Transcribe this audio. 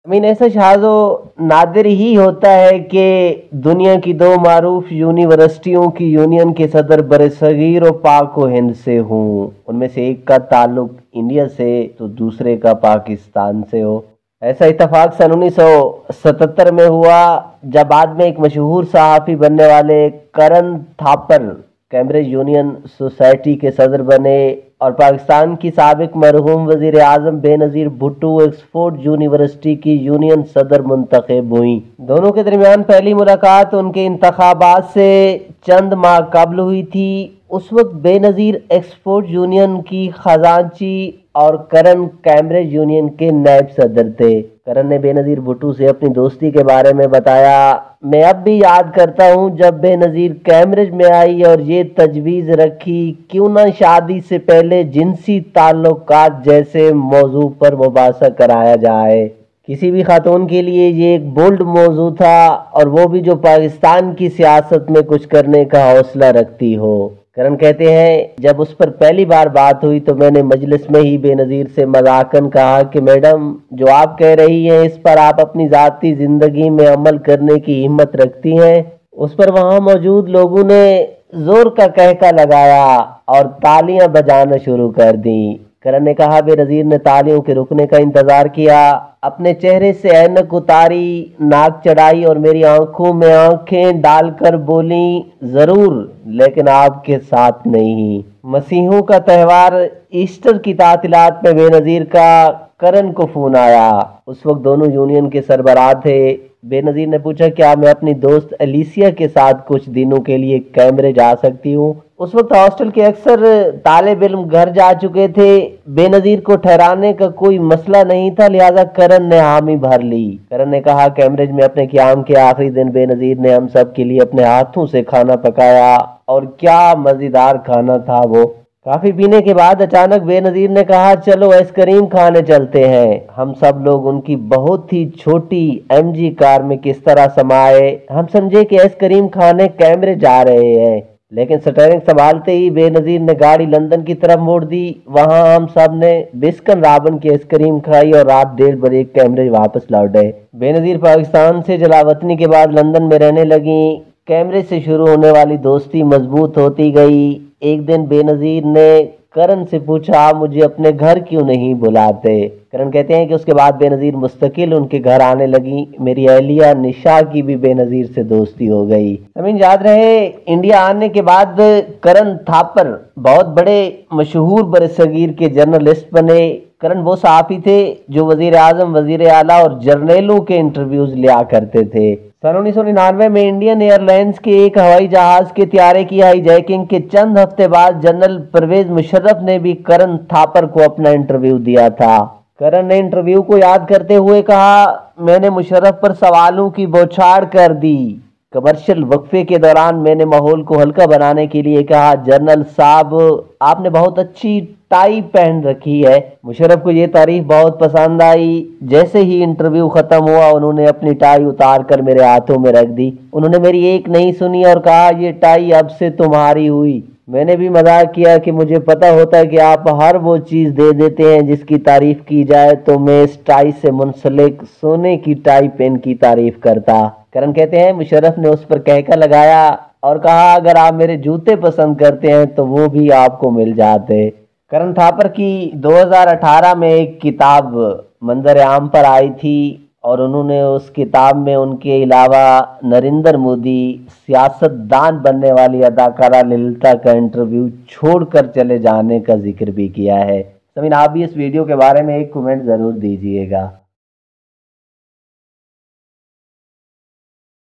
अमीन ऐसा शाज़ो नादिर ही होता है कि दुनिया की दो मारूफ यूनिवर्सिटियों की यूनियन के सदर बरसगीर और पाक व हिंद से हूँ। उनमें से एक का ताल्लुक इंडिया से तो दूसरे का पाकिस्तान से हो। ऐसा इत्तफाक सन 1977 में हुआ जब बाद में एक मशहूर सहाफ़ी बनने वाले करन थापर कैम्ब्रिज यूनियन सोसाइटी के सदर बने और पाकिस्तान की साबिक मरहूम वज़ीर आज़म बेनज़ीर भुट्टो ऑक्सफोर्ड यूनिवर्सिटी की यूनियन सदर मुंतखब हुई। दोनों के दरमियान पहली मुलाकात उनके इंतखाबात से चंद माह कबल हुई थी। उस वक्त बेनज़ीर ऑक्सफोर्ड यूनियन की खजांची और करन कैम्ब्रिज यूनियन के नायब सदर थे। करन ने बेनज़ीर भुट्टो से अपनी दोस्ती के बारे में बताया, मैं अब भी याद करता हूँ जब बेनज़ीर कैम्ब्रिज में आई और ये तजवीज़ रखी क्यों ना शादी से पहले जिनसी ताल्लुकात जैसे मौजू पर मुबासा कराया जाए। किसी भी खातून के लिए ये एक बोल्ड मौजू था और वो भी जो पाकिस्तान की सियासत में कुछ करने का हौसला रखती हो। करन कहते हैं, जब उस पर पहली बार बात हुई तो मैंने मजलिस में ही बेनज़ीर से मजाकन कहा कि मैडम जो आप कह रही हैं इस पर आप अपनी ज़ाती ज़िंदगी में अमल करने की हिम्मत रखती हैं। उस पर वहाँ मौजूद लोगों ने जोर का कहका लगाया और तालियां बजाना शुरू कर दी। करन ने कहा, बेनज़ीर ने तालियों के रुकने का इंतज़ार किया, अपने चेहरे से ऐनक उतारी, नाक चढ़ाई और मेरी आंखों में आंखें डालकर बोली, ज़रूर लेकिन आपके साथ नहीं। मसीहों का त्यौहार ईस्टर की तातीलात में बेनज़ीर का करन को फ़ोन आया। उस वक्त दोनों यूनियन के सरबराह थे। बेनज़ीर ने पूछा, क्या मैं अपनी दोस्त एलिसिया के साथ कुछ दिनों के लिए कैम्ब्रिज आ सकती हूँ। उस वक्त हॉस्टल के अक्सर तालिब इल्म घर जा चुके थे। बेनज़ीर को ठहराने का कोई मसला नहीं था, लिहाजा करन ने हामी भर ली। करन ने कहा, कैम्ब्रिज में अपने क़याम के आखिरी दिन बेनज़ीर ने हम सब के लिए अपने हाथों से खाना पकाया और क्या मज़ेदार खाना था वो। काफ़ी पीने के बाद अचानक बेनज़ीर ने कहा, चलो आइसक्रीम खाने चलते हैं। हम सब लोग उनकी बहुत ही छोटी MG कार में किस तरह समाये। हम समझे कि आइसक्रीम खाने कैम्ब्रिज जा रहे हैं, लेकिन स्टीयरिंग संभालते ही बेनज़ीर ने गाड़ी लंदन की तरफ मोड़ दी। वहां हम सब ने बिस्कन राबन की आइसक्रीम खाई और रात 1:30 बजे कैम्ब्रिज वापस लौटे। बेनज़ीर पाकिस्तान से जलावतनी के बाद लंदन में रहने लगी। कैम्ब्रिज से शुरू होने वाली दोस्ती मजबूत होती गई। एक दिन बेनज़ीर ने करन से पूछा, आप मुझे अपने घर क्यों नहीं बुलाते। करन कहते हैं कि उसके बाद बेनज़ीर मुस्तकिल उनके घर आने लगी। मेरी अहलिया निशा की भी बेनज़ीर से दोस्ती हो गई। हमें याद रहे, इंडिया आने के बाद करन थापर बहुत बड़े मशहूर बरसगीर के जर्नलिस्ट बने। करन वो सहाफ़ी थे जो वज़ीर आज़म, वज़ीर आला और जर्नलों के इंटरव्यूज़ लिया करते थे। सन 1999 में इंडियन एयरलाइंस के एक हवाई जहाज के त्यारे की हाईजैकिंग के चंद हफ्ते बाद जनरल परवेज मुशर्रफ ने भी करन थापर को अपना इंटरव्यू दिया था। करन ने इंटरव्यू को याद करते हुए कहा, मैंने मुशर्रफ पर सवालों की बौछार कर दी। कमर्शियल वक्फे के दौरान मैंने माहौल को हल्का बनाने के लिए कहा, जनरल साहब आपने बहुत अच्छी टाई पहन रखी है। मुशर्रफ को ये तारीफ बहुत पसंद आई। जैसे ही इंटरव्यू खत्म हुआ उन्होंने अपनी टाई उतार कर मेरे हाथों में रख दी। उन्होंने मेरी एक नहीं सुनी और कहा, ये टाई अब से तुम्हारी हुई। मैंने भी मजाक किया कि मुझे पता होता है कि आप हर वो चीज़ दे देते हैं जिसकी तारीफ की जाए, तो मैं इस टाई से मुंसलिक सोने की टाई पेन की तारीफ करता। करन कहते हैं, मुशर्रफ ने उस पर कहका लगाया और कहा, अगर आप मेरे जूते पसंद करते हैं तो वो भी आपको मिल जाते। करन थापर की 2018 में एक किताब मंजर आम पर आई थी और उन्होंने उस किताब में उनके अलावा नरेंद्र मोदी, सियासतदान बनने वाली अदाकारा ललिता का इंटरव्यू छोड़कर चले जाने का जिक्र भी किया है। समीन, आप भी इस वीडियो के बारे में एक कमेंट ज़रूर दीजिएगा।